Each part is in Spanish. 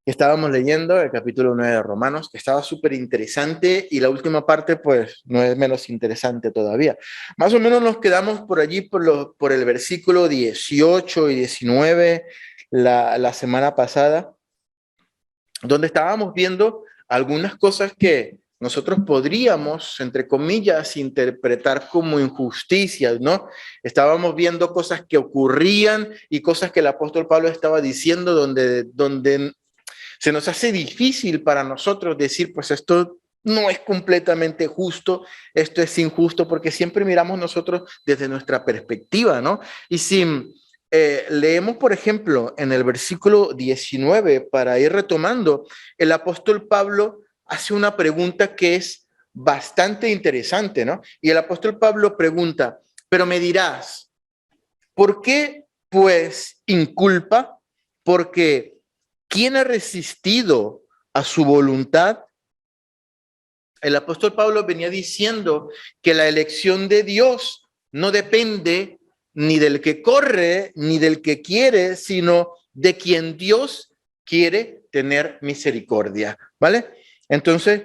Estábamos leyendo el capítulo 9 de Romanos, que estaba súper interesante y la última parte pues no es menos interesante todavía. Más o menos nos quedamos por allí por el versículo 18 y 19 la semana pasada, donde estábamos viendo algunas cosas que nosotros podríamos, entre comillas, interpretar como injusticias, ¿no? Estábamos viendo cosas que ocurrían y cosas que el apóstol Pablo estaba diciendo donde se nos hace difícil para nosotros decir, pues esto no es completamente justo, esto es injusto, porque siempre miramos nosotros desde nuestra perspectiva, ¿no? Y si leemos, por ejemplo, en el versículo 19, para ir retomando, el apóstol Pablo hace una pregunta que es bastante interesante, ¿no? Y el apóstol Pablo pregunta, pero me dirás, ¿por qué pues inculpa? Porque ¿quién ha resistido a su voluntad? El apóstol Pablo venía diciendo que la elección de Dios no depende ni del que corre, ni del que quiere, sino de quien Dios quiere tener misericordia, ¿vale? Entonces,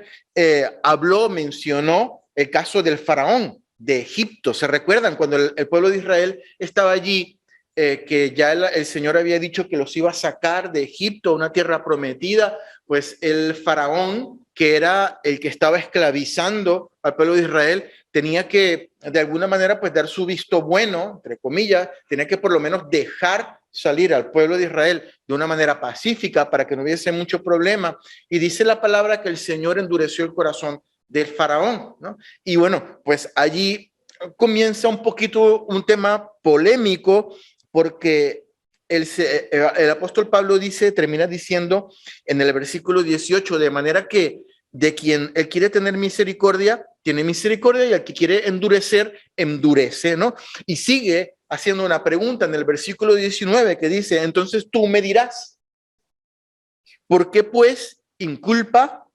mencionó el caso del faraón de Egipto. ¿Se recuerdan cuando el pueblo de Israel estaba allí? Que ya el Señor había dicho que los iba a sacar de Egipto a una tierra prometida, pues el faraón, que era el que estaba esclavizando al pueblo de Israel, tenía que de alguna manera pues dar su visto bueno, entre comillas, tenía que por lo menos dejar salir al pueblo de Israel de una manera pacífica para que no hubiese mucho problema. Y dice la palabra que el Señor endureció el corazón del faraón, ¿no? Y bueno, pues allí comienza un poquito un tema polémico porque el apóstol Pablo termina diciendo en el versículo 18, de manera que de quien él quiere tener misericordia, tiene misericordia, y al que quiere endurecer, endurece, ¿no? Y sigue haciendo una pregunta en el versículo 19 que dice, entonces tú me dirás, ¿por qué pues inculpa?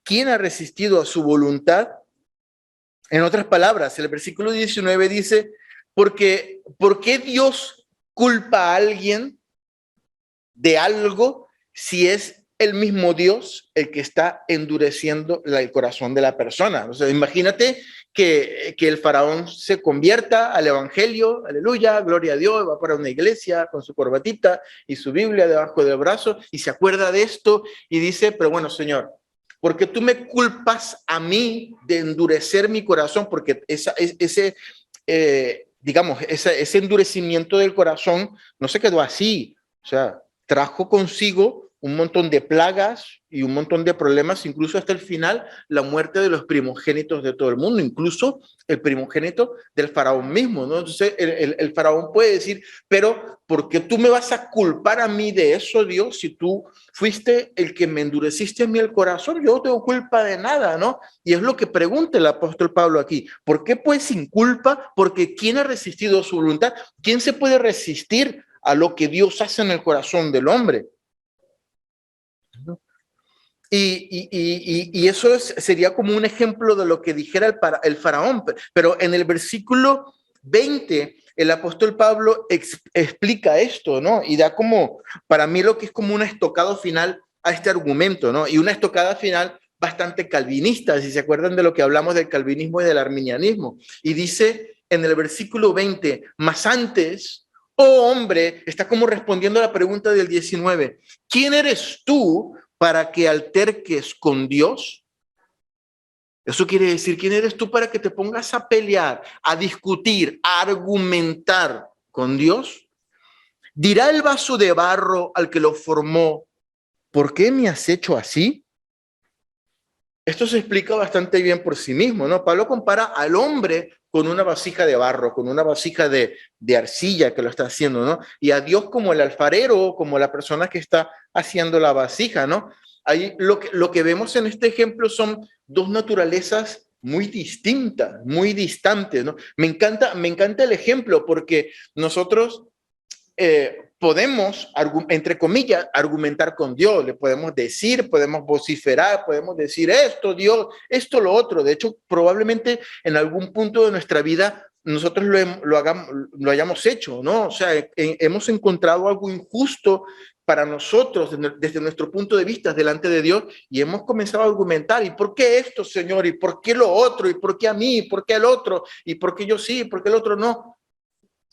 ¿Quién ha resistido a su voluntad? En otras palabras, el versículo 19 dice, ¿por qué Dios culpa a alguien de algo si es el mismo Dios el que está endureciendo el corazón de la persona? O sea, imagínate que el faraón se convierta al evangelio, aleluya, gloria a Dios, va para una iglesia con su corbatita y su Biblia debajo del brazo y se acuerda de esto y dice, pero bueno, Señor, porque tú me culpas a mí de endurecer mi corazón, porque ese endurecimiento del corazón no se quedó así, o sea, trajo consigo un montón de plagas y un montón de problemas, incluso hasta el final, la muerte de los primogénitos de todo el mundo, incluso el primogénito del faraón mismo, ¿no? Entonces el faraón puede decir, pero ¿por qué tú me vas a culpar a mí de eso, Dios, si tú fuiste el que me endureciste a mí el corazón? Yo no tengo culpa de nada, ¿no? Y es lo que pregunta el apóstol Pablo aquí. ¿Por qué pues sin culpa? Porque ¿quién ha resistido su voluntad? ¿Quién se puede resistir a lo que Dios hace en el corazón del hombre? Y eso sería como un ejemplo de lo que dijera el faraón. Pero en el versículo 20, el apóstol Pablo explica esto, ¿no? Y da como, para mí, lo que es como una estocada final a este argumento, ¿no? Y una estocada final bastante calvinista, si se acuerdan de lo que hablamos del calvinismo y del arminianismo. Y dice en el versículo 20, más antes, oh hombre, está como respondiendo a la pregunta del 19, ¿quién eres tú para que alterques con Dios? Eso quiere decir, ¿quién eres tú para que te pongas a pelear, a discutir, a argumentar con Dios? ¿Dirá el vaso de barro al que lo formó, ¿por qué me has hecho así? Esto se explica bastante bien por sí mismo, ¿no? Pablo compara al hombre con una vasija de barro, con una vasija de arcilla que lo está haciendo, ¿no? Y a Dios como el alfarero, como la persona que está haciendo la vasija, ¿no? Ahí lo que vemos en este ejemplo son dos naturalezas muy distintas, muy distantes, ¿no? Me encanta el ejemplo porque nosotros podemos, entre comillas, argumentar con Dios, le podemos decir, podemos vociferar, podemos decir esto, Dios, esto, lo otro. De hecho, probablemente en algún punto de nuestra vida nosotros lo hayamos hecho, ¿no? O sea, hemos encontrado algo injusto para nosotros, desde nuestro punto de vista, delante de Dios, y hemos comenzado a argumentar, ¿y por qué esto, Señor? ¿Y por qué lo otro? ¿Y por qué a mí? ¿Y por qué al otro? ¿Y por qué yo sí? ¿Y por qué el otro no?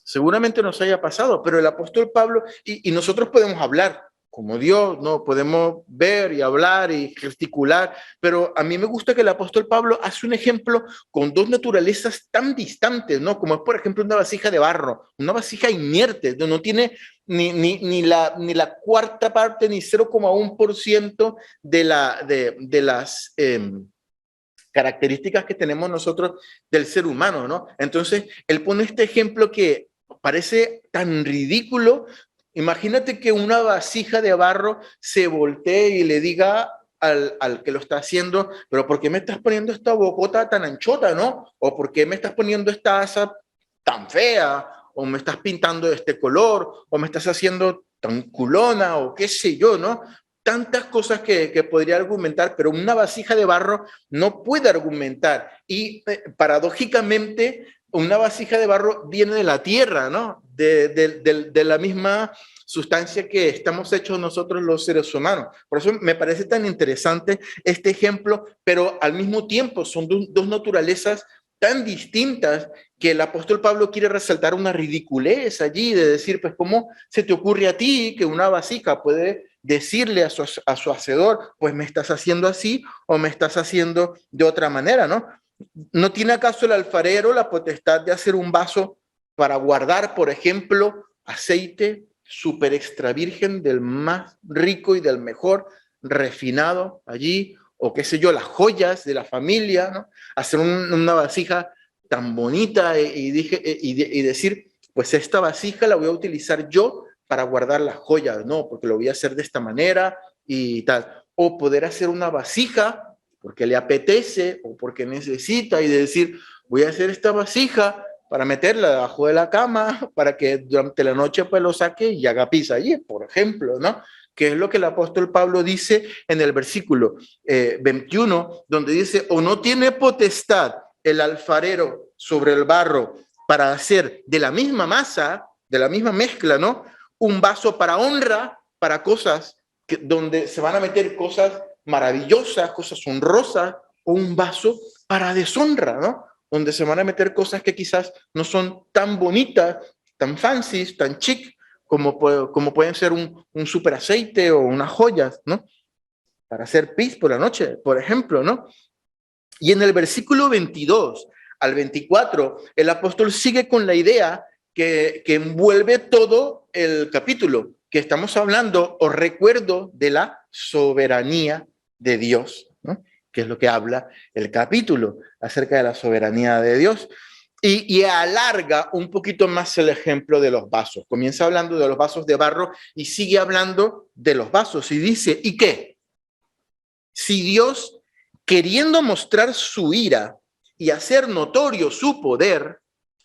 Seguramente nos haya pasado, pero el apóstol Pablo, y nosotros podemos hablar como Dios, ¿no? Podemos ver y hablar y gesticular, pero a mí me gusta que el apóstol Pablo hace un ejemplo con dos naturalezas tan distantes, ¿no? Como es, por ejemplo, una vasija de barro, una vasija inerte, no tiene ni la cuarta parte, ni 0,1% de las características que tenemos nosotros del ser humano, ¿no? Entonces, él pone este ejemplo que parece tan ridículo. Imagínate que una vasija de barro se voltee y le diga al que lo está haciendo, pero ¿por qué me estás poniendo esta bocota tan anchota, no? ¿O por qué me estás poniendo esta asa tan fea? ¿O me estás pintando de este color? ¿O me estás haciendo tan culona? ¿O qué sé yo, no? Tantas cosas que podría argumentar, pero una vasija de barro no puede argumentar. Y paradójicamente, una vasija de barro viene de la tierra, ¿no? De la misma sustancia que estamos hechos nosotros los seres humanos. Por eso me parece tan interesante este ejemplo, pero al mismo tiempo son dos naturalezas tan distintas que el apóstol Pablo quiere resaltar una ridiculez allí de decir, pues, ¿cómo se te ocurre a ti que una vasija puede decirle a su hacedor, pues me estás haciendo así o me estás haciendo de otra manera, ¿no? ¿No tiene acaso el alfarero la potestad de hacer un vaso para guardar, por ejemplo, aceite súper extra virgen del más rico y del mejor refinado allí? O qué sé yo, las joyas de la familia, ¿no? Hacer una vasija tan bonita y decir, pues esta vasija la voy a utilizar yo para guardar las joyas, no, porque lo voy a hacer de esta manera y tal. O poder hacer una vasija porque le apetece o porque necesita y de decir, voy a hacer esta vasija para meterla debajo de la cama, para que durante la noche pues lo saque y haga pizza allí, por ejemplo, ¿no? Que es lo que el apóstol Pablo dice en el versículo 21, donde dice, o no tiene potestad el alfarero sobre el barro para hacer de la misma masa, de la misma mezcla, ¿no? Un vaso para honra, para cosas donde se van a meter cosas maravillosas, cosas honrosas, o un vaso para deshonra, ¿no? Donde se van a meter cosas que quizás no son tan bonitas, tan fancy, tan chic, como pueden ser un super aceite o unas joyas, ¿no? Para hacer pis por la noche, por ejemplo, ¿no? Y en el versículo 22 al 24, el apóstol sigue con la idea que envuelve todo el capítulo, que estamos hablando, os recuerdo, de la soberanía de Dios, ¿no? Que es lo que habla el capítulo acerca de la soberanía de Dios. Y alarga un poquito más el ejemplo de los vasos. Comienza hablando de los vasos de barro y sigue hablando de los vasos. Y dice, ¿y qué? Si Dios, queriendo mostrar su ira y hacer notorio su poder,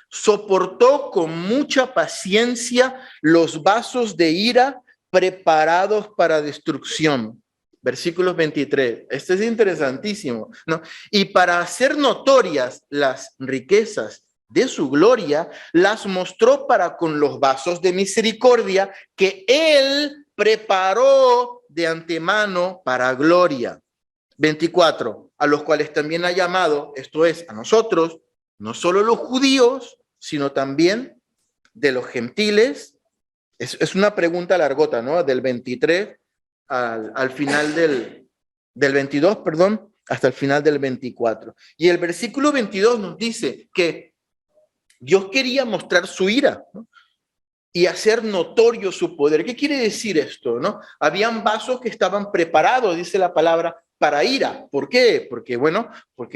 soportó con mucha paciencia los vasos de ira preparados para destrucción. Versículos 23. Este es interesantísimo, ¿no? Y para hacer notorias las riquezas de su gloria, las mostró para con los vasos de misericordia que él preparó de antemano para gloria. 24, a los cuales también ha llamado, esto es, a nosotros, no solo los judíos, sino también de los gentiles. Es una pregunta largota, ¿no? Del 23 al final del 22, perdón, hasta el final del 24. Y el versículo 22 nos dice que Dios quería mostrar su ira, ¿no? Y hacer notorio su poder. ¿Qué quiere decir esto, no? Habían vasos que estaban preparados, dice la palabra, para ira. ¿Por qué? Porque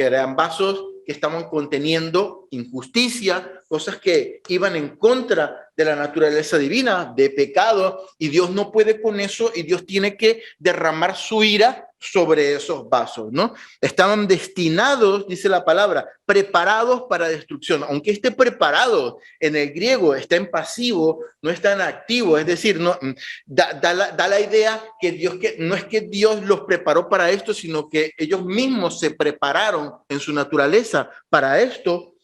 eran vasos que estaban conteniendo injusticia, cosas que iban en contra de la naturaleza divina, de pecado, y Dios no puede con eso, y Dios tiene que derramar su ira sobre esos vasos, ¿no? Estaban destinados, dice la palabra, preparados para destrucción. Aunque esté preparado, en el griego está en pasivo, no está en activo, es decir, no, da la idea que no es que Dios los preparó para esto, sino que ellos mismos se prepararon en su naturaleza para esto.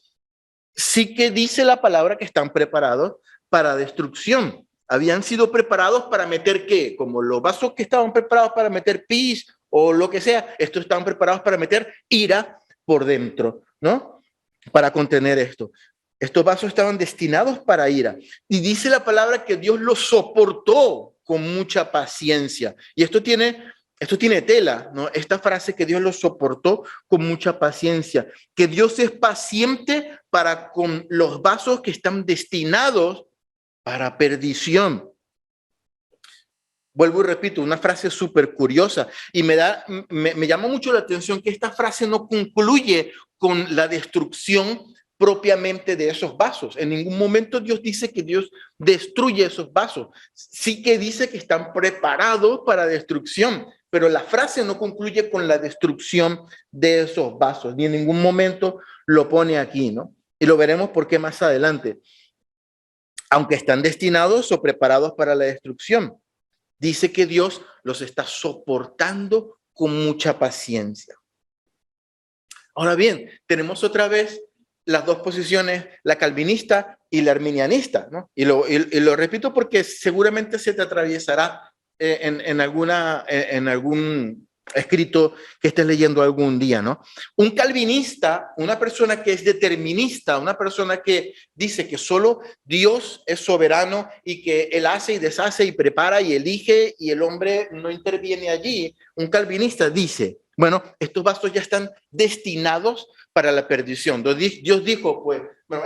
Sí que dice la palabra que están preparados para destrucción. habían sido preparados para meter ¿qué? Como los vasos que estaban preparados para meter pis o lo que sea, estos estaban preparados para meter ira por dentro, ¿no? Para contener esto. Estos vasos estaban destinados para ira. Y dice la palabra que Dios los soportó con mucha paciencia. Y esto tiene tela, ¿no? Esta frase que Dios los soportó con mucha paciencia. Que Dios es paciente para con los vasos que están destinados para perdición. Vuelvo y repito, una frase súper curiosa y me llama mucho la atención que esta frase no concluye con la destrucción propiamente de esos vasos. En ningún momento Dios dice que Dios destruye esos vasos. Sí que dice que están preparados para destrucción, pero la frase no concluye con la destrucción de esos vasos, ni en ningún momento lo pone aquí, ¿no? Y lo veremos por qué más adelante. Aunque están destinados o preparados para la destrucción. Dice que Dios los está soportando con mucha paciencia. Ahora bien, tenemos otra vez las dos posiciones, la calvinista y la arminianista, ¿no? Y lo repito porque seguramente se te atravesará en algún escrito que estés leyendo algún día, ¿no? Un calvinista, una persona que es determinista, una persona que dice que solo Dios es soberano y que Él hace y deshace y prepara y elige y el hombre no interviene allí. Un calvinista dice, bueno, estos vasos ya están destinados para la perdición. Dios dijo, pues, bueno,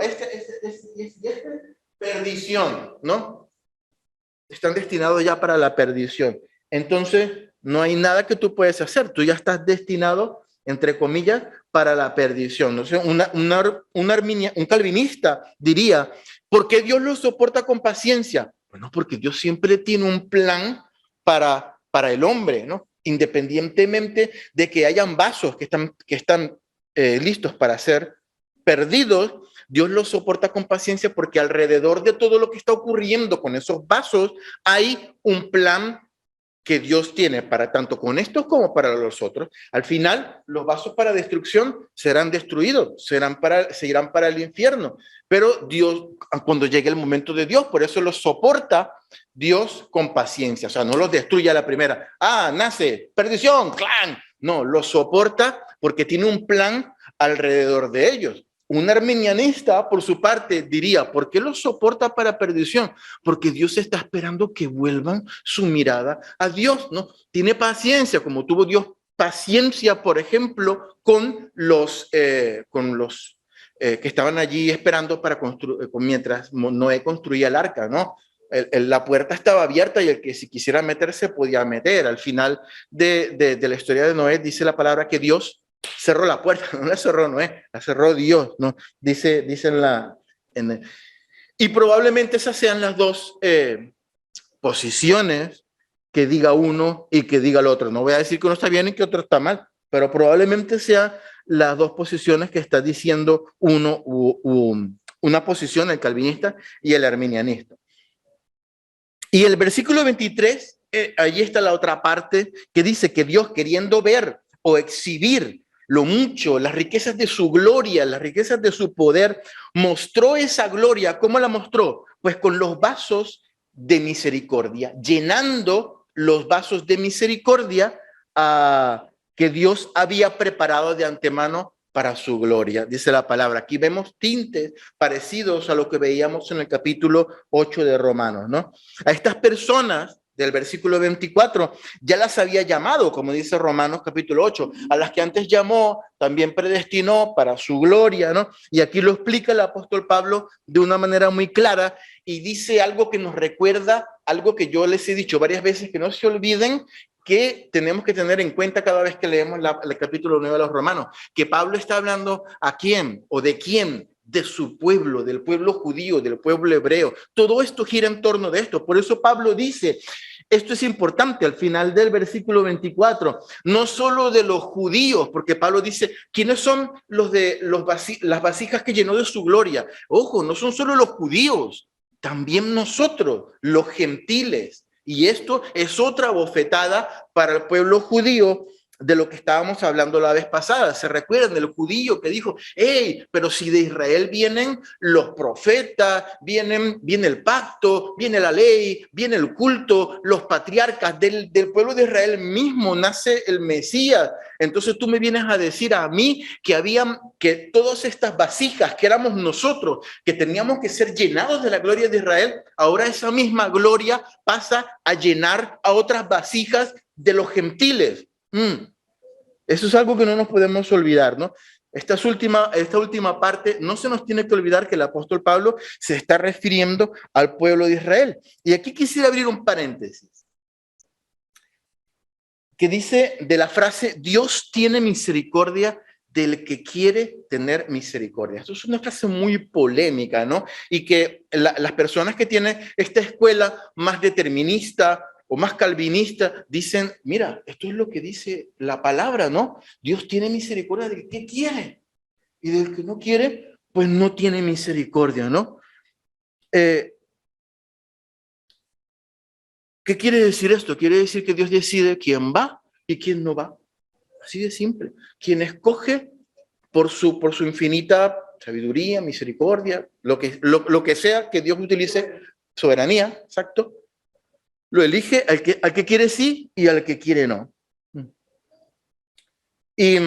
perdición, ¿no? Están destinados ya para la perdición. Entonces, no hay nada que tú puedes hacer. Tú ya estás destinado, entre comillas, para la perdición. ¿No? O sea, un calvinista diría, ¿por qué Dios lo soporta con paciencia? Bueno, porque Dios siempre tiene un plan para el hombre, ¿no? Independientemente de que hayan vasos que están listos para ser perdidos, Dios los soporta con paciencia porque alrededor de todo lo que está ocurriendo con esos vasos hay un plan que Dios tiene para tanto con estos como para los otros. Al final, los vasos para destrucción serán destruidos, se irán para el infierno. Pero Dios, cuando llegue el momento de Dios, por eso los soporta Dios con paciencia. O sea, no los destruye a la primera. Ah, nace, perdición, clan. No, los soporta porque tiene un plan alrededor de ellos. Un arminianista, por su parte, diría, ¿por qué los soporta para perdición? Porque Dios está esperando que vuelvan su mirada a Dios, ¿no? Tiene paciencia, como tuvo Dios paciencia, por ejemplo, con los que estaban allí esperando para construir, mientras Noé construía el arca, ¿no? La puerta estaba abierta y el que si quisiera meterse podía meter. Al final de la historia de Noé dice la palabra que Dios cerró la puerta, no la cerró Noé, la cerró Dios, ¿no? Dice y probablemente esas sean las dos posiciones que diga uno y que diga el otro. No voy a decir que uno está bien y que otro está mal, pero probablemente sean las dos posiciones que está diciendo una posición, el calvinista y el arminianista. Y el versículo 23, allí está la otra parte que dice que Dios, queriendo ver o exhibir lo mucho, las riquezas de su gloria, las riquezas de su poder, mostró esa gloria. ¿Cómo la mostró? Pues con los vasos de misericordia, llenando los vasos de misericordia que Dios había preparado de antemano para su gloria, dice la palabra. Aquí vemos tintes parecidos a lo que veíamos en el capítulo 8 de Romanos, ¿no? A estas personas del versículo 24, ya las había llamado, como dice Romanos capítulo 8, a las que antes llamó, también predestinó para su gloria, ¿no? Y aquí lo explica el apóstol Pablo de una manera muy clara y dice algo que nos recuerda, algo que yo les he dicho varias veces, que no se olviden, que tenemos que tener en cuenta cada vez que leemos el capítulo 9 de los Romanos, que Pablo está hablando a quién o de quién, de su pueblo, del pueblo judío, del pueblo hebreo. Todo esto gira en torno de esto. Por eso Pablo dice, esto es importante al final del versículo 24, no solo de los judíos, porque Pablo dice, ¿quiénes son las vasijas que llenó de su gloria? Ojo, no son solo los judíos, también nosotros, los gentiles. Y esto es otra bofetada para el pueblo judío de lo que estábamos hablando la vez pasada. ¿Se recuerdan del judío que dijo, hey, pero si de Israel vienen los profetas, viene el pacto, viene la ley, viene el culto, los patriarcas del pueblo de Israel mismo nace el Mesías? Entonces tú me vienes a decir a mí que todas estas vasijas que éramos nosotros, que teníamos que ser llenados de la gloria de Israel, ahora esa misma gloria pasa a llenar a otras vasijas de los gentiles. Eso es algo que no nos podemos olvidar, ¿no? Esta última parte, no se nos tiene que olvidar que el apóstol Pablo se está refiriendo al pueblo de Israel. Y aquí quisiera abrir un paréntesis que dice de la frase, Dios tiene misericordia del que quiere tener misericordia. Esto es una frase muy polémica, ¿no? Y que las personas que tienen esta escuela más determinista o más calvinista dicen, mira, esto es lo que dice la palabra, ¿no? Dios tiene misericordia del que quiere y del que no quiere, pues no tiene misericordia, ¿no? ¿Qué quiere decir esto? Quiere decir que Dios decide quién va y quién no va. Así de simple. Quien escoge por su infinita sabiduría, misericordia, lo que sea que Dios utilice, soberanía, exacto, lo elige al que quiere sí y al que quiere no. Y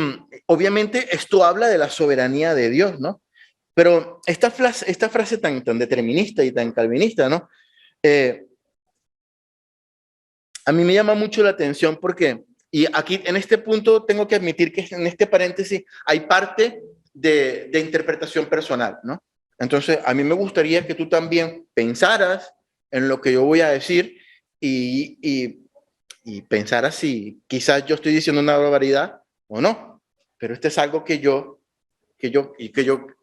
obviamente esto habla de la soberanía de Dios, ¿no? Pero esta frase tan determinista y tan calvinista, ¿no? A mí me llama mucho la atención porque, y aquí en este punto tengo que admitir que en este paréntesis hay parte de interpretación personal, ¿no? Entonces, a mí me gustaría que tú también pensaras en lo que yo voy a decir y pensaras si quizás yo estoy diciendo una barbaridad o no. Pero esto es algo que yo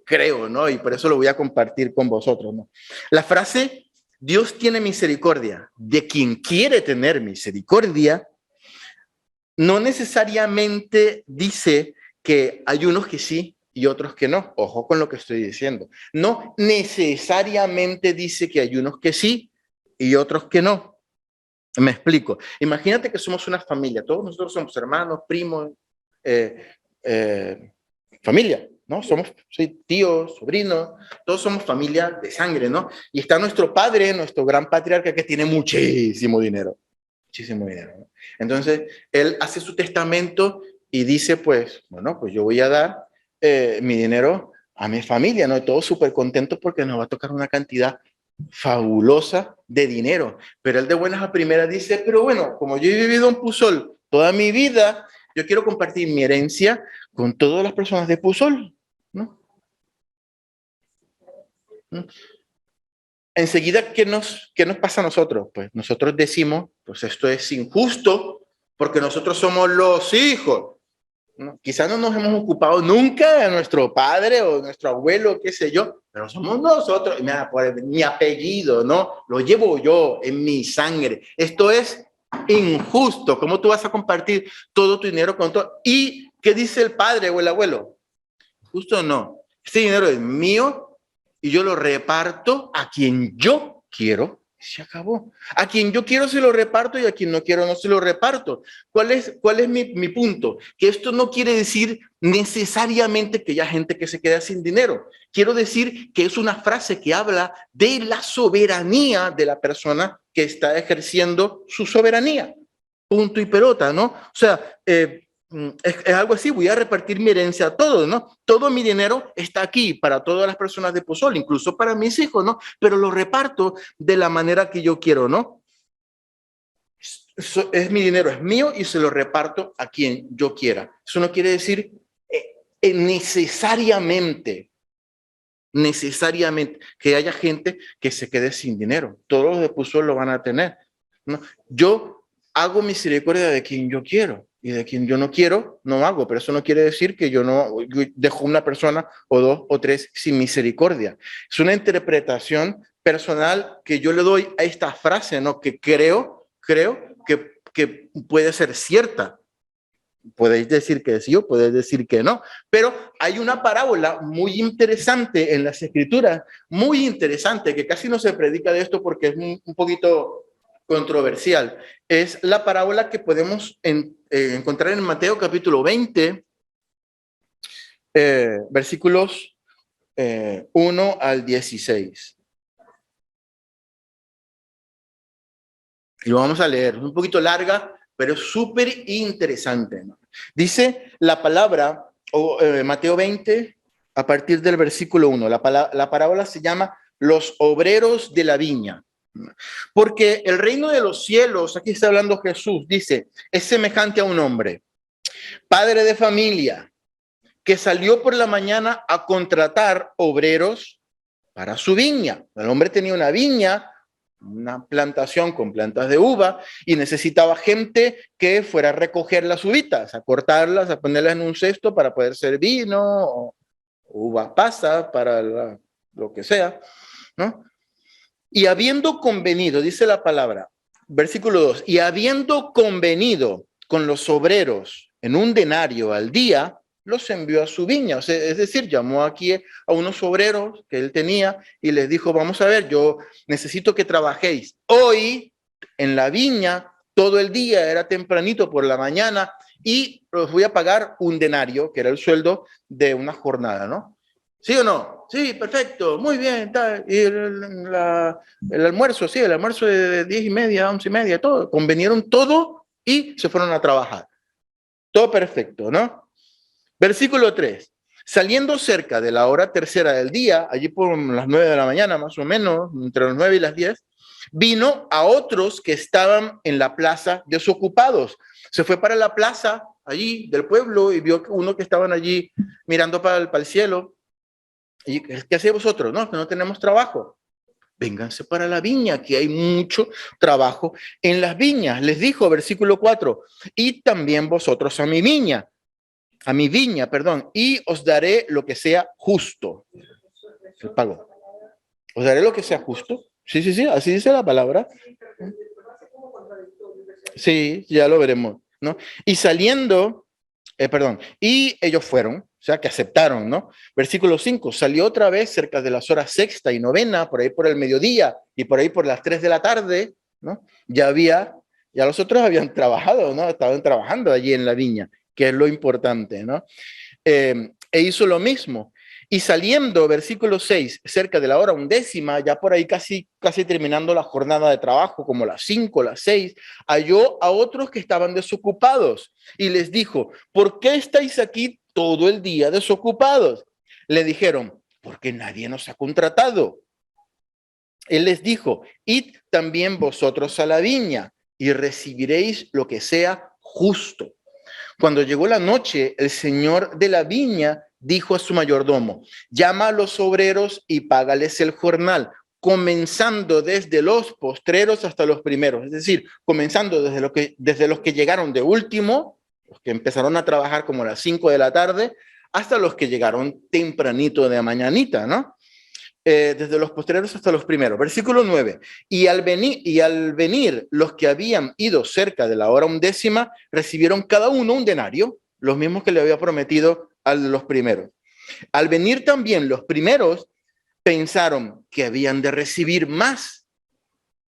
creo, ¿no? Y por eso lo voy a compartir con vosotros, ¿no? La frase Dios tiene misericordia de quien quiere tener misericordia, no necesariamente dice que hay unos que sí y otros que no. Ojo con lo que estoy diciendo. No necesariamente dice que hay unos que sí y otros que no. Me explico. Imagínate que somos una familia. Todos nosotros somos hermanos, primos, familia, ¿no? Somos tíos, sobrinos, todos somos familia de sangre, ¿no? Y está nuestro padre, nuestro gran patriarca, que tiene muchísimo dinero, ¿no? Entonces, él hace su testamento y dice, pues, bueno, pues yo voy a dar mi dinero a mi familia, ¿no? Y todos súper contentos porque nos va a tocar una cantidad fabulosa de dinero. Pero él de buenas a primeras dice, pero bueno, como yo he vivido en Pusol toda mi vida, yo quiero compartir mi herencia con todas las personas de Pusol, ¿no? Enseguida, ¿qué nos pasa a nosotros? Pues nosotros decimos, pues esto es injusto porque nosotros somos los hijos, ¿no? Quizás no nos hemos ocupado nunca de nuestro padre o nuestro abuelo, qué sé yo, pero somos nosotros, mira, por mi apellido, ¿no? Lo llevo yo en mi sangre. Esto es injusto. ¿Cómo tú vas a compartir todo tu dinero con todo? ¿Y qué dice el padre o el abuelo? Justo no. Este dinero es mío y yo lo reparto a quien yo quiero. Se acabó. A quien yo quiero se lo reparto y a quien no quiero no se lo reparto. ¿Cuál es mi punto? Que esto no quiere decir necesariamente que haya gente que se queda sin dinero. Quiero decir que es una frase que habla de la soberanía de la persona que está ejerciendo su soberanía. Punto y pelota, ¿no? O sea, es algo así, voy a repartir mi herencia a todos, ¿no? Todo mi dinero está aquí para todas las personas de Pozol, incluso para mis hijos, ¿no? Pero lo reparto de la manera que yo quiero, ¿no? Es mi dinero, es mío y se lo reparto a quien yo quiera. Eso no quiere decir necesariamente que haya gente que se quede sin dinero. Todos los de Pozol lo van a tener, ¿no? Yo hago misericordia de quien yo quiero. Y de quien yo no quiero, no hago, pero eso no quiere decir que yo dejo una persona o dos o tres sin misericordia. Es una interpretación personal que yo le doy a esta frase, ¿no? Que creo que puede ser cierta. Podéis decir que sí o podéis decir que no, pero hay una parábola muy interesante en las escrituras, muy interesante, que casi no se predica de esto porque es un poquito controversial. Es la parábola que podemos encontrar en Mateo capítulo 20, versículos 1 al 16. Y lo vamos a leer. Es un poquito larga, pero es súper interesante, ¿no? Dice la palabra, Mateo 20, a partir del versículo 1. La parábola se llama Los obreros de la viña. Porque el reino de los cielos, aquí está hablando Jesús, dice, es semejante a un hombre, padre de familia, que salió por la mañana a contratar obreros para su viña. El hombre tenía una viña, una plantación con plantas de uva, y necesitaba gente que fuera a recoger las uvitas, a cortarlas, a ponerlas en un cesto para poder hacer vino, o uva pasa para lo que sea, ¿no? Y habiendo convenido, dice la palabra, versículo 2, y habiendo convenido con los obreros en un denario al día, los envió a su viña. O sea, es decir, llamó aquí a unos obreros que él tenía y les dijo, vamos a ver, yo necesito que trabajéis hoy en la viña todo el día, era tempranito por la mañana, y os voy a pagar un denario, que era el sueldo de una jornada, ¿no? ¿Sí o no? Sí, perfecto, muy bien. Tal. Y el almuerzo, sí, el almuerzo de 10:30, 11:30, todo. Convenieron todo y se fueron a trabajar. Todo perfecto, ¿no? Versículo 3. Saliendo cerca de la hora tercera del día, allí por las 9 de la mañana, más o menos, entre las 9 y las 10, vino a otros que estaban en la plaza desocupados. Se fue para la plaza allí del pueblo y vio uno que estaban allí mirando para el cielo. ¿Y qué hacéis vosotros? No, que no tenemos trabajo. Vénganse para la viña, que hay mucho trabajo en las viñas. Les dijo, versículo 4, y también vosotros a mi viña, perdón, y os daré lo que sea justo. El pago. Os daré lo que sea justo. Sí, sí, sí, así dice la palabra. Sí, ya lo veremos, ¿no? Y saliendo, y ellos fueron, o sea, que aceptaron, ¿no? Versículo 5, salió otra vez cerca de las horas sexta y novena, por ahí por el mediodía y por ahí por las 3 de la tarde, ¿no? Ya los otros habían trabajado, ¿no? Estaban trabajando allí en la viña, que es lo importante, ¿no? E hizo lo mismo. Y saliendo, versículo 6, cerca de la hora 11:00, ya por ahí casi terminando la jornada de trabajo, como las 5, las 6, halló a otros que estaban desocupados y les dijo, ¿por qué estáis aquí todo el día desocupados? Le dijeron, porque nadie nos ha contratado. Él les dijo, id también vosotros a la viña y recibiréis lo que sea justo. Cuando llegó la noche, el señor de la viña dijo a su mayordomo, llama a los obreros y págales el jornal, comenzando desde los postreros hasta los primeros. Es decir, comenzando desde los que llegaron de último, los que empezaron a trabajar como a las 5 de la tarde, hasta los que llegaron tempranito de mañanita, ¿no? Desde los postreros hasta los primeros. Versículo 9. Y al venir los que habían ido cerca de la hora 11:00, recibieron cada uno un denario, los mismos que le había prometido a los primeros. Al venir también los primeros, pensaron que habían de recibir más.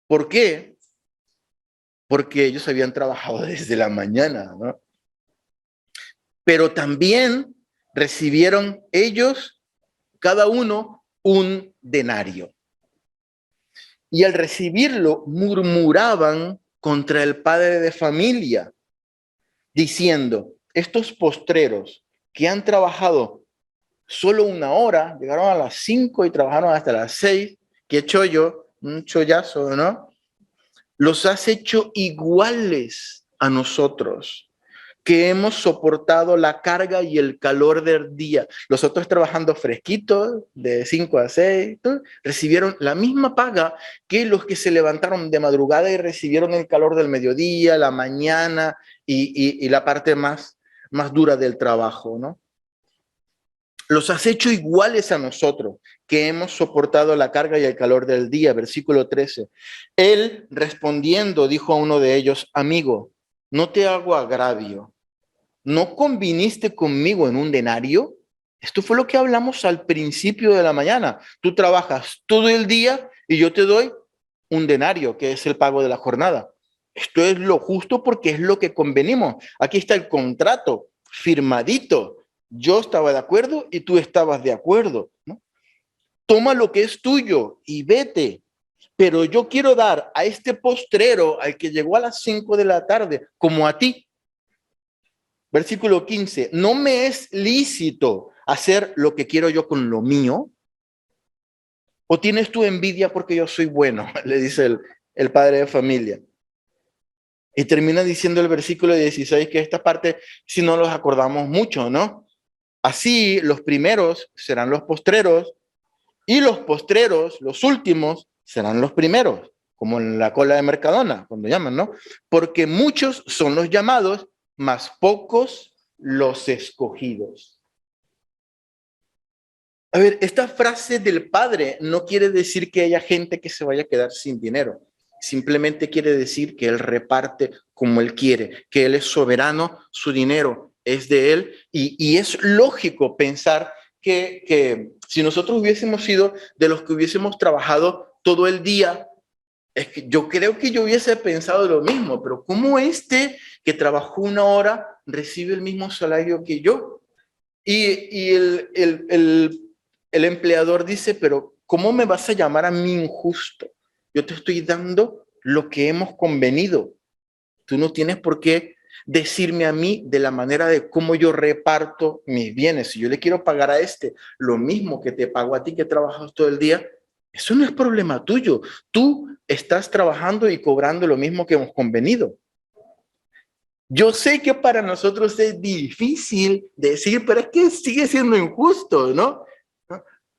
¿Por qué? Porque ellos habían trabajado desde la mañana, ¿no? Pero también recibieron ellos, cada uno, un denario. Y al recibirlo murmuraban contra el padre de familia, diciendo, estos postreros que han trabajado solo una hora, llegaron a las 5 y trabajaron hasta las 6, qué chollo, un chollazo, ¿no? Los has hecho iguales a nosotros, que hemos soportado la carga y el calor del día. Los otros trabajando fresquitos, de 5 a 6, recibieron la misma paga que los que se levantaron de madrugada y recibieron el calor del mediodía, la mañana y la parte más dura del trabajo, ¿no? Los has hecho iguales a nosotros, que hemos soportado la carga y el calor del día. Versículo 13. Él respondiendo dijo a uno de ellos, amigo, no te hago agravio. ¿No conviniste conmigo en un denario? Esto fue lo que hablamos al principio de la mañana. Tú trabajas todo el día y yo te doy un denario, que es el pago de la jornada. Esto es lo justo porque es lo que convenimos. Aquí está el contrato firmadito. Yo estaba de acuerdo y tú estabas de acuerdo, ¿no? Toma lo que es tuyo y vete. Pero yo quiero dar a este postrero, al que llegó a las 5 de la tarde, como a ti. Versículo 15, ¿no me es lícito hacer lo que quiero yo con lo mío? ¿O tienes tu envidia porque yo soy bueno? Le dice el padre de familia. Y termina diciendo el versículo 16 que esta parte, si no los acordamos mucho, ¿no? Así los primeros serán los postreros y los postreros, los últimos, serán los primeros, como en la cola de Mercadona, cuando llaman, ¿no? Porque muchos son los llamados, mas pocos los escogidos. A ver, esta frase del padre no quiere decir que haya gente que se vaya a quedar sin dinero. Simplemente quiere decir que él reparte como él quiere, que él es soberano, su dinero es de él. Y es lógico pensar que si nosotros hubiésemos sido de los que hubiésemos trabajado todo el día, es que yo creo que yo hubiese pensado lo mismo, pero ¿cómo este que trabajó 1 hora recibe el mismo salario que yo? Y el empleador dice, pero ¿cómo me vas a llamar a mí injusto? Yo te estoy dando lo que hemos convenido. Tú no tienes por qué decirme a mí de la manera de cómo yo reparto mis bienes. Si yo le quiero pagar a este lo mismo que te pago a ti que trabajas todo el día, eso no es problema tuyo. Tú estás trabajando y cobrando lo mismo que hemos convenido. Yo sé que para nosotros es difícil decir, pero es que sigue siendo injusto, ¿no?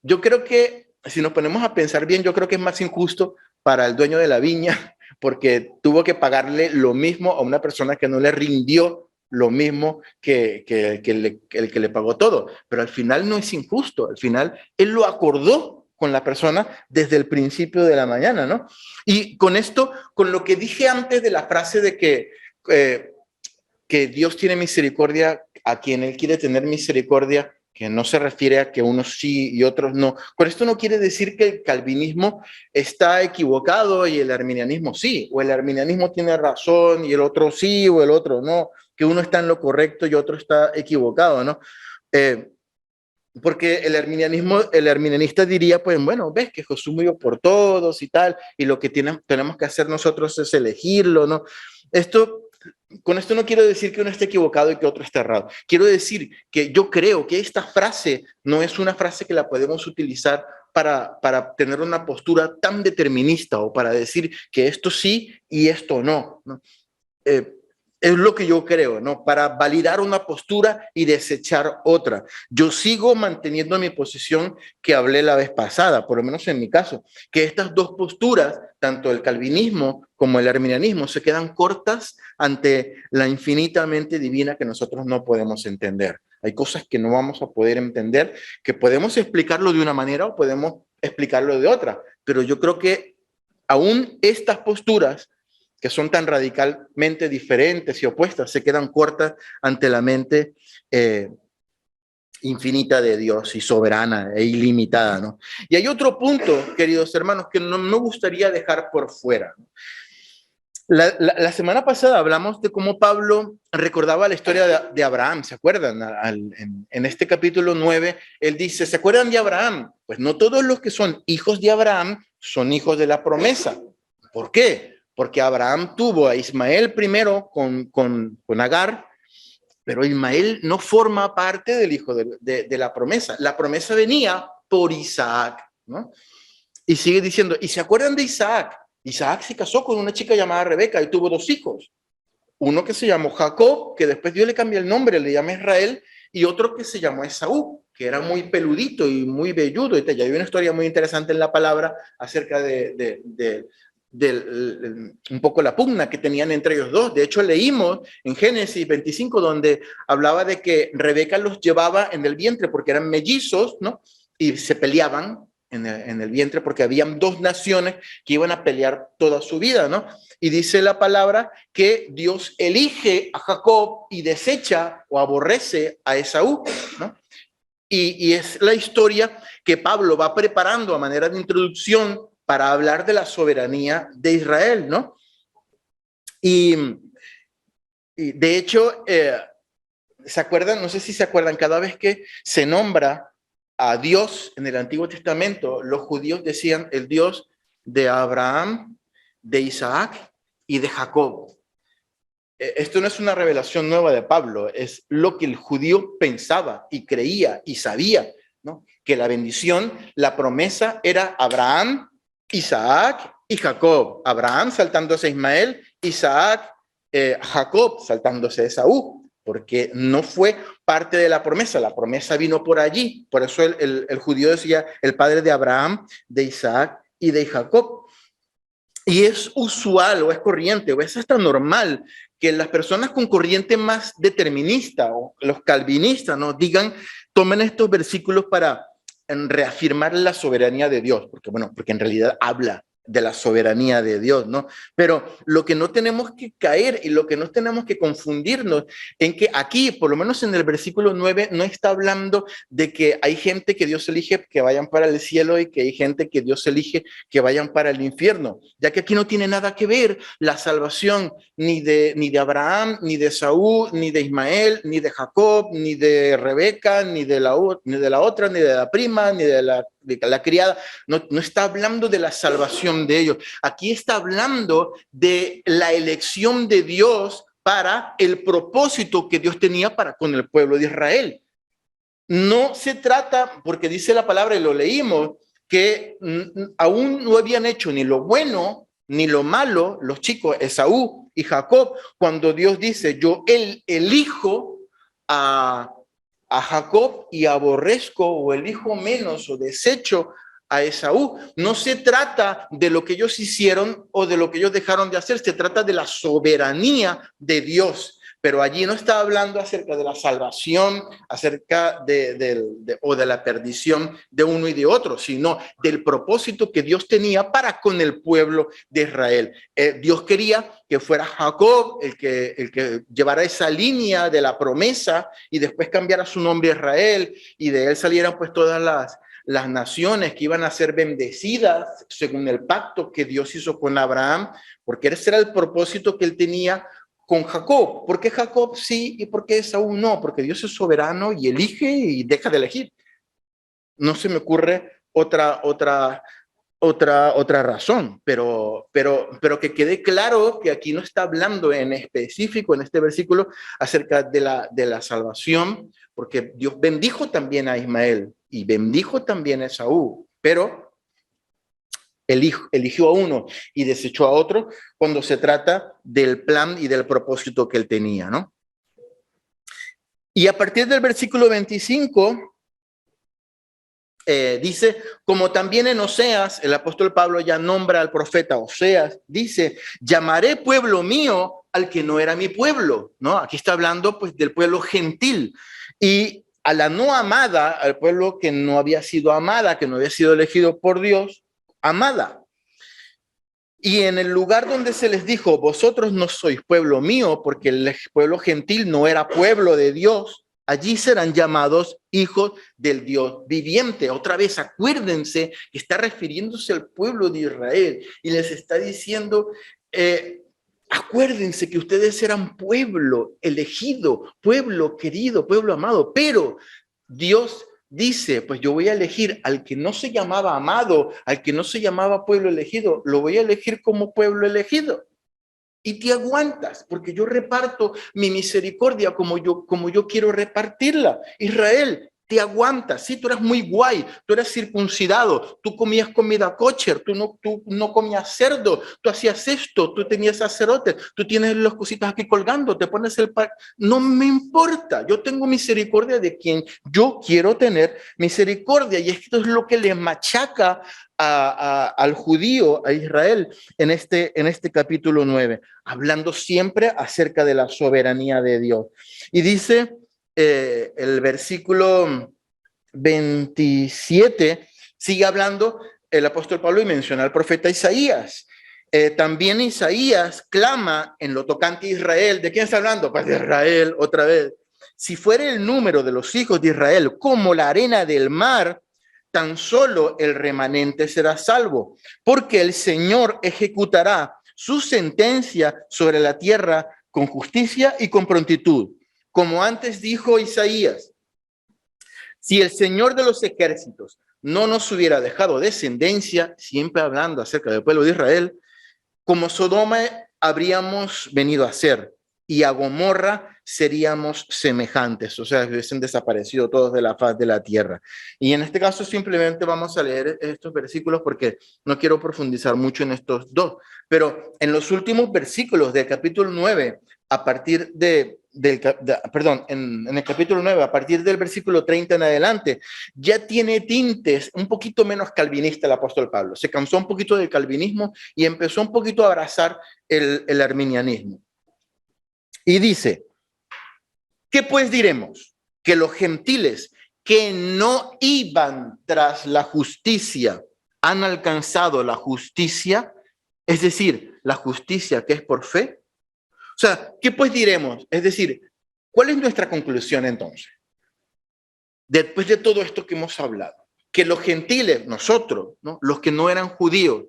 Yo creo que si nos ponemos a pensar bien, yo creo que es más injusto para el dueño de la viña porque tuvo que pagarle lo mismo a una persona que no le rindió lo mismo que el que le pagó todo. Pero al final no es injusto, al final él lo acordó con la persona desde el principio de la mañana, ¿no? Y con esto, con lo que dije antes de la frase de que Dios tiene misericordia a quien Él quiere tener misericordia, que no se refiere a que unos sí y otros no. Con esto no quiere decir que el calvinismo está equivocado y el arminianismo sí, o el arminianismo tiene razón y el otro sí o el otro no, que uno está en lo correcto y otro está equivocado, ¿no? Porque el arminianista diría, pues bueno, ves que Jesús murió por todos y tal, y lo que tenemos que hacer nosotros es elegirlo, ¿no? Con esto no quiero decir que uno esté equivocado y que otro esté errado. Quiero decir que yo creo que esta frase no es una frase que la podemos utilizar para tener una postura tan determinista o para decir que esto sí y esto no, ¿no? Es lo que yo creo, ¿no? Para validar una postura y desechar otra. Yo sigo manteniendo mi posición que hablé la vez pasada, por lo menos en mi caso, que estas dos posturas, tanto el calvinismo como el arminianismo, se quedan cortas ante la infinitamente divina que nosotros no podemos entender. Hay cosas que no vamos a poder entender, que podemos explicarlo de una manera o podemos explicarlo de otra, pero yo creo que aún estas posturas que son tan radicalmente diferentes y opuestas, se quedan cortas ante la mente infinita de Dios y soberana e ilimitada, ¿no? Y hay otro punto, queridos hermanos, que no me gustaría dejar por fuera. La semana pasada hablamos de cómo Pablo recordaba la historia de Abraham, ¿se acuerdan? En este capítulo 9, él dice, ¿se acuerdan de Abraham? Pues no todos los que son hijos de Abraham son hijos de la promesa. ¿Por qué? Porque Abraham tuvo a Ismael primero con Agar, pero Ismael no forma parte del hijo de la promesa. La promesa venía por Isaac, ¿no? Y sigue diciendo, ¿y se acuerdan de Isaac? Isaac se casó con una chica llamada Rebeca y tuvo 2 hijos. Uno que se llamó Jacob, que después Dios le cambió el nombre, le llama Israel, y otro que se llamó Esaú, que era muy peludito y muy velludo. Y ya hay una historia muy interesante en la palabra acerca de un poco la pugna que tenían entre ellos dos. De hecho, leímos en Génesis 25, donde hablaba de que Rebeca los llevaba en el vientre porque eran mellizos, ¿no? Y se peleaban en el vientre porque habían 2 naciones que iban a pelear toda su vida, ¿no? Y dice la palabra que Dios elige a Jacob y desecha o aborrece a Esaú, ¿no? Y es la historia que Pablo va preparando a manera de introducción para hablar de la soberanía de Israel, ¿no? Y de hecho, ¿se acuerdan? No sé si se acuerdan, cada vez que se nombra a Dios en el Antiguo Testamento, los judíos decían el Dios de Abraham, de Isaac y de Jacob. Esto no es una revelación nueva de Pablo, es lo que el judío pensaba y creía y sabía, ¿no? Que la bendición, la promesa era Abraham, Isaac y Jacob. Abraham saltándose a Ismael, Isaac, Jacob saltándose a Esaú, porque no fue parte de la promesa vino por allí. Por eso el judío decía el padre de Abraham, de Isaac y de Jacob. Y es usual o es corriente o es hasta normal que las personas con corriente más determinista o los calvinistas, ¿no? Digan, tomen estos versículos para reafirmar la soberanía de Dios, porque en realidad habla de la soberanía de Dios, ¿no? Pero lo que no tenemos que caer y lo que no tenemos que confundirnos en que aquí, por lo menos en el versículo 9, no está hablando de que hay gente que Dios elige que vayan para el cielo y que hay gente que Dios elige que vayan para el infierno, ya que aquí no tiene nada que ver la salvación ni de Abraham, ni de Saúl, ni de Ismael, ni de Jacob, ni de Rebeca, ni de la otra, ni de la prima, ni de la criada. No está hablando de la salvación de ellos. Aquí está hablando de la elección de Dios para el propósito que Dios tenía para con el pueblo de Israel. No se trata, porque dice la palabra y lo leímos, que aún no habían hecho ni lo bueno ni lo malo los chicos Esaú y Jacob, cuando Dios dice, yo elijo a Jacob y aborrezco o elijo menos o desecho a Esaú. No se trata de lo que ellos hicieron o de lo que ellos dejaron de hacer, se trata de la soberanía de Dios. Pero allí no está hablando acerca de la salvación, acerca o de la perdición de uno y de otro, sino del propósito que Dios tenía para con el pueblo de Israel. Dios quería que fuera Jacob el que llevara esa línea de la promesa y después cambiara su nombre a Israel y de él salieran pues todas las naciones que iban a ser bendecidas según el pacto que Dios hizo con Abraham, porque ese era el propósito que él tenía con Jacob. ¿Por qué Jacob sí y por qué Esaú no? Porque Dios es soberano y elige y deja de elegir. No se me ocurre otra razón, pero que quede claro que aquí no está hablando en específico en este versículo acerca de la salvación, porque Dios bendijo también a Ismael y bendijo también a Esaú, pero eligió a uno y desechó a otro cuando se trata del plan y del propósito que él tenía, ¿no? Y a partir del versículo 25 dice, como también en Oseas, el apóstol Pablo ya nombra al profeta Oseas, dice, llamaré pueblo mío al que no era mi pueblo, ¿no? Aquí está hablando pues del pueblo gentil y a la no amada, al pueblo que no había sido amada, que no había sido elegido por Dios, amada. Y en el lugar donde se les dijo, vosotros no sois pueblo mío, porque el pueblo gentil no era pueblo de Dios, allí serán llamados hijos del Dios viviente. Otra vez, acuérdense que está refiriéndose al pueblo de Israel y les está diciendo, acuérdense que ustedes eran pueblo elegido, pueblo querido, pueblo amado, pero Dios dice, pues yo voy a elegir al que no se llamaba amado, al que no se llamaba pueblo elegido, lo voy a elegir como pueblo elegido. Y te aguantas, porque yo reparto mi misericordia como yo quiero repartirla. Israel, te aguantas. Sí, tú eras muy guay, tú eras circuncidado, tú comías comida kosher, tú no comías cerdo, tú hacías esto, tú tenías sacerdotes, tú tienes las cositas aquí colgando, te pones el par. No me importa, yo tengo misericordia de quien yo quiero tener misericordia. Y esto es lo que le machaca al judío, a Israel, en este capítulo 9, hablando siempre acerca de la soberanía de Dios. Y dice el versículo 27, sigue hablando el apóstol Pablo y menciona al profeta Isaías. También Isaías clama en lo tocante a Israel. ¿De quién está hablando? Pues de Israel otra vez. Si fuera el número de los hijos de Israel como la arena del mar, tan solo el remanente será salvo, porque el Señor ejecutará su sentencia sobre la tierra con justicia y con prontitud. Como antes dijo Isaías, si el Señor de los ejércitos no nos hubiera dejado descendencia, siempre hablando acerca del pueblo de Israel, como Sodoma habríamos venido a ser, y a Gomorra seríamos semejantes, o sea, hubiesen desaparecido todos de la faz de la tierra. Y en este caso simplemente vamos a leer estos versículos porque no quiero profundizar mucho en estos dos, pero en los últimos versículos del capítulo 9, a partir en el capítulo 9, a partir del versículo 30 en adelante, ya tiene tintes un poquito menos calvinista el apóstol Pablo. Se cansó un poquito del calvinismo y empezó un poquito a abrazar el arminianismo. Y dice, ¿qué pues diremos? Que los gentiles que no iban tras la justicia han alcanzado la justicia, es decir, la justicia que es por fe. O sea, ¿qué pues diremos? Es decir, ¿cuál es nuestra conclusión entonces? Después de todo esto que hemos hablado, que los gentiles, nosotros, ¿no? Los que no eran judíos,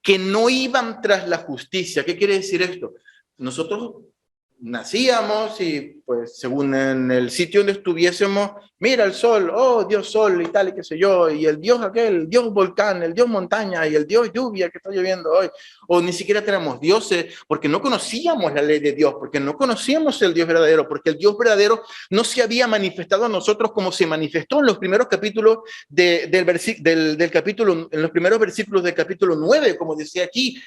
que no iban tras la justicia. ¿Qué quiere decir esto? Nosotros nacíamos y pues según en el sitio donde estuviésemos, mira el sol, oh Dios sol y tal y qué sé yo, y el Dios aquel, el Dios volcán, el Dios montaña y el Dios lluvia que está lloviendo hoy, o ni siquiera tenemos dioses porque no conocíamos la ley de Dios, porque no conocíamos el Dios verdadero, porque el Dios verdadero no se había manifestado a nosotros como se manifestó en los primeros capítulos del capítulo, en los primeros versículos del capítulo 9, como decía aquí,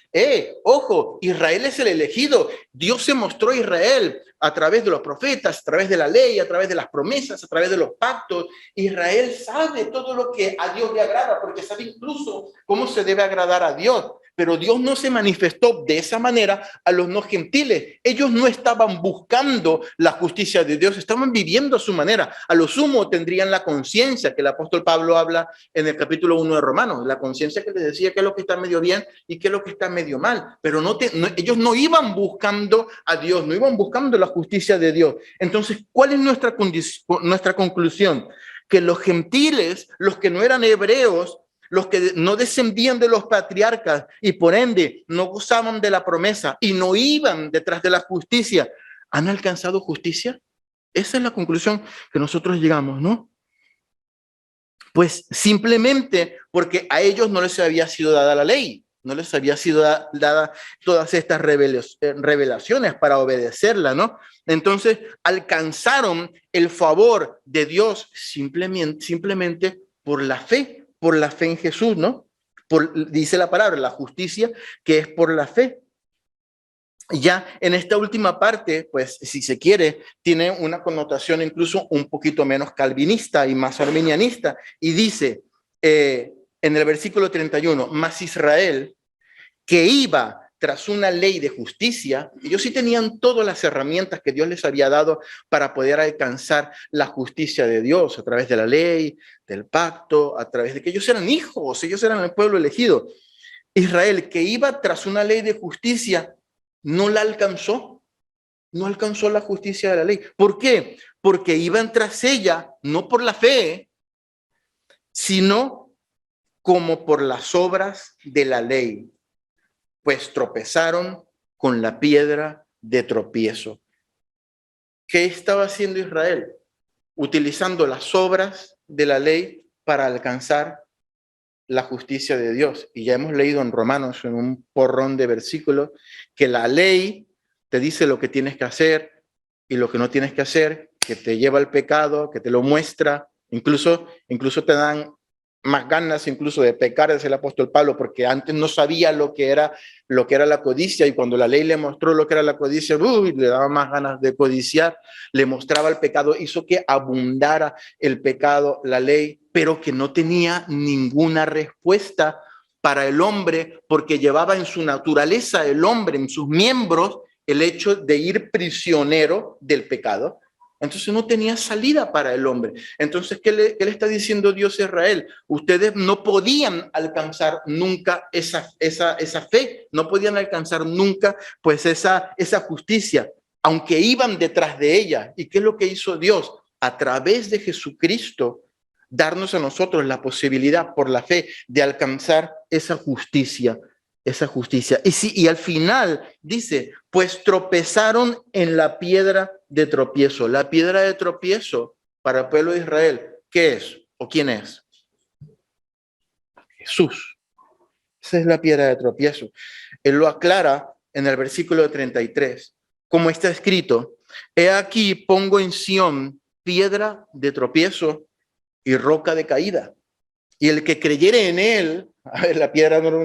ojo, Israel es el elegido, Dios se mostró a Israel a través de los profetas, a través de la ley, a través de las promesas, a través de los pactos. Israel sabe todo lo que a Dios le agrada, porque sabe incluso cómo se debe agradar a Dios. Pero Dios no se manifestó de esa manera a los no gentiles. Ellos no estaban buscando la justicia de Dios, estaban viviendo a su manera. A lo sumo tendrían la conciencia que el apóstol Pablo habla en el capítulo 1 de Romanos, la conciencia que les decía qué es lo que está medio bien y qué es lo que está medio mal. Pero ellos no iban buscando a Dios, no iban buscando la justicia de Dios. Entonces, ¿cuál es nuestra conclusión? Que los gentiles, los que no eran hebreos, los que no descendían de los patriarcas y por ende no gozaban de la promesa y no iban detrás de la justicia, ¿han alcanzado justicia? Esa es la conclusión que nosotros llegamos, ¿no? Pues simplemente porque a ellos no les había sido dada la ley, no les había sido dada todas estas revelaciones para obedecerla, ¿no? Entonces alcanzaron el favor de Dios simplemente por la fe en Jesús, ¿no? Dice la palabra, la justicia que es por la fe. Ya en esta última parte, pues si se quiere, tiene una connotación incluso un poquito menos calvinista y más arminianista, y dice en el versículo 31, mas Israel, que iba tras una ley de justicia, ellos sí tenían todas las herramientas que Dios les había dado para poder alcanzar la justicia de Dios a través de la ley, del pacto, a través de que ellos eran hijos, ellos eran el pueblo elegido. Israel, que iba tras una ley de justicia, no la alcanzó, no alcanzó la justicia de la ley. ¿Por qué? Porque iban tras ella, no por la fe, sino como por las obras de la ley, pues tropezaron con la piedra de tropiezo. ¿Qué estaba haciendo Israel? Utilizando las obras de la ley para alcanzar la justicia de Dios. Y ya hemos leído en Romanos, en un porrón de versículos, que la ley te dice lo que tienes que hacer y lo que no tienes que hacer, que te lleva al pecado, que te lo muestra, incluso te dan más ganas incluso de pecar, dice el apóstol Pablo, porque antes no sabía lo que era la codicia, y cuando la ley le mostró lo que era la codicia, le daba más ganas de codiciar, le mostraba el pecado, hizo que abundara el pecado, la ley, pero que no tenía ninguna respuesta para el hombre, porque llevaba en su naturaleza el hombre, en sus miembros, el hecho de ir prisionero del pecado. Entonces no tenía salida para el hombre. Entonces, ¿qué le está diciendo Dios a Israel? Ustedes no podían alcanzar nunca esa fe, no podían alcanzar nunca pues esa justicia, aunque iban detrás de ella. ¿Y qué es lo que hizo Dios? A través de Jesucristo darnos a nosotros la posibilidad por la fe de alcanzar esa justicia, esa justicia. Y al final dice, pues tropezaron en la piedra de tropiezo. La piedra de tropiezo para el pueblo de Israel, ¿qué es? ¿O quién es? Jesús. Esa es la piedra de tropiezo. Él lo aclara en el versículo 33, como está escrito, he aquí pongo en Sión piedra de tropiezo y roca de caída. Y el que creyere en él, a ver, la piedra no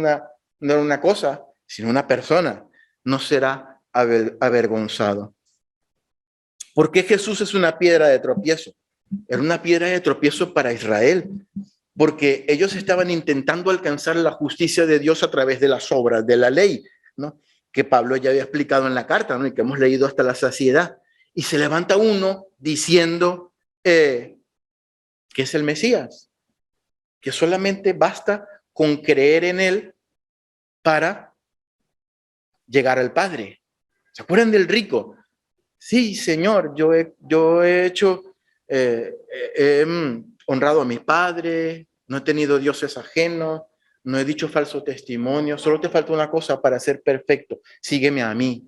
era una cosa, sino una persona, no será avergonzado. ¿Por qué Jesús es una piedra de tropiezo? Era una piedra de tropiezo para Israel, porque ellos estaban intentando alcanzar la justicia de Dios a través de las obras de la ley, ¿no? Que Pablo ya había explicado en la carta, ¿no? Y que hemos leído hasta la saciedad. Y se levanta uno diciendo que es el Mesías, que solamente basta con creer en él para llegar al Padre. ¿Se acuerdan del rico? Sí, Señor, yo he hecho, he honrado a mi padre, no he tenido dioses ajenos, no he dicho falso testimonio, solo te falta una cosa para ser perfecto, sígueme a mí.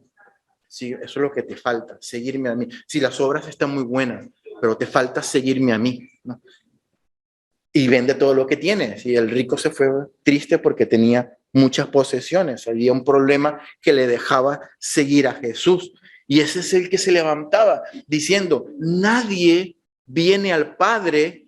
Sí, eso es lo que te falta, seguirme a mí. Si las obras están muy buenas, pero te falta seguirme a mí, ¿no? Y vende todo lo que tienes. Y el rico se fue triste porque tenía muchas posesiones. Había un problema que le dejaba seguir a Jesús. Y ese es el que se levantaba diciendo, nadie viene al Padre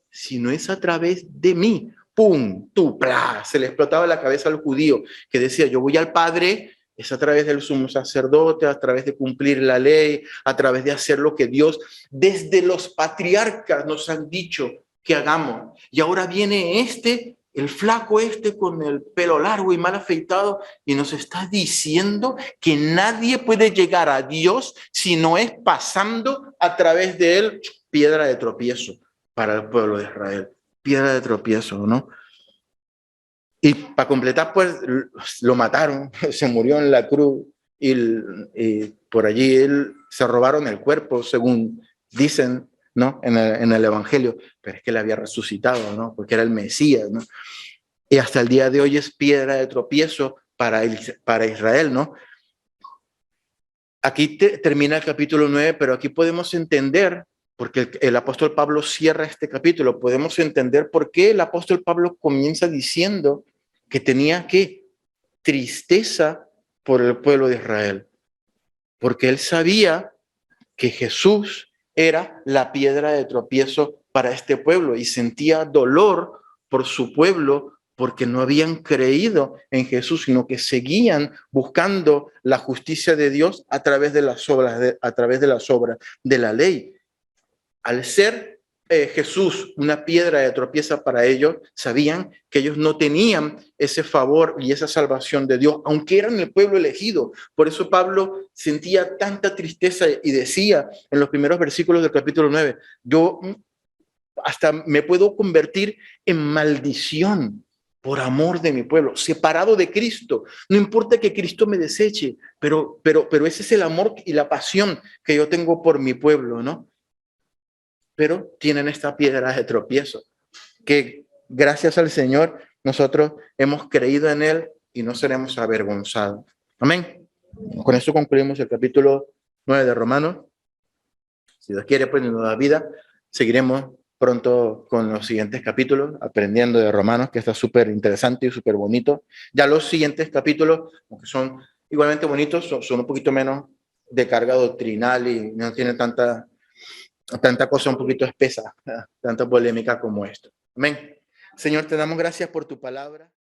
si no es a través de mí. ¡Pum! ¡Tu! ¡Plá! Se le explotaba la cabeza al judío que decía, yo voy al Padre, es a través del sumo sacerdote, a través de cumplir la ley, a través de hacer lo que Dios desde los patriarcas nos han dicho que hagamos. Y ahora viene el flaco con el pelo largo y mal afeitado, y nos está diciendo que nadie puede llegar a Dios si no es pasando a través de él. Piedra de tropiezo para el pueblo de Israel. Piedra de tropiezo, ¿no? Y para completar, pues lo mataron, se murió en la cruz y por allí se robaron el cuerpo, según dicen, ¿no? En el Evangelio, pero es que le había resucitado, ¿no? Porque era el Mesías, ¿no? Y hasta el día de hoy es piedra de tropiezo para Israel, ¿no? Aquí termina el capítulo 9, pero aquí podemos entender, porque el apóstol Pablo cierra este capítulo, podemos entender por qué el apóstol Pablo comienza diciendo que tenía que tristeza por el pueblo de Israel, porque él sabía que Jesús era la piedra de tropiezo para este pueblo y sentía dolor por su pueblo porque no habían creído en Jesús, sino que seguían buscando la justicia de Dios a través de las obras de la ley. Al ser Jesús una piedra de tropiezo para ellos, sabían que ellos no tenían ese favor y esa salvación de Dios, aunque eran el pueblo elegido. Por eso Pablo sentía tanta tristeza y decía en los primeros versículos del capítulo 9, yo hasta me puedo convertir en maldición por amor de mi pueblo, separado de Cristo. No importa que Cristo me deseche, pero ese es el amor y la pasión que yo tengo por mi pueblo, ¿no? Pero tienen esta piedra de tropiezo, que gracias al Señor nosotros hemos creído en Él y no seremos avergonzados. Amén. Con esto concluimos el capítulo 9 de Romanos. Si Dios quiere, pues nos da vida. Seguiremos pronto con los siguientes capítulos, aprendiendo de Romanos, que está súper interesante y súper bonito. Ya los siguientes capítulos, aunque son igualmente bonitos, son un poquito menos de carga doctrinal y no tienen tanta cosa un poquito espesa, tanta polémica como esto. Amén. Señor, te damos gracias por tu palabra.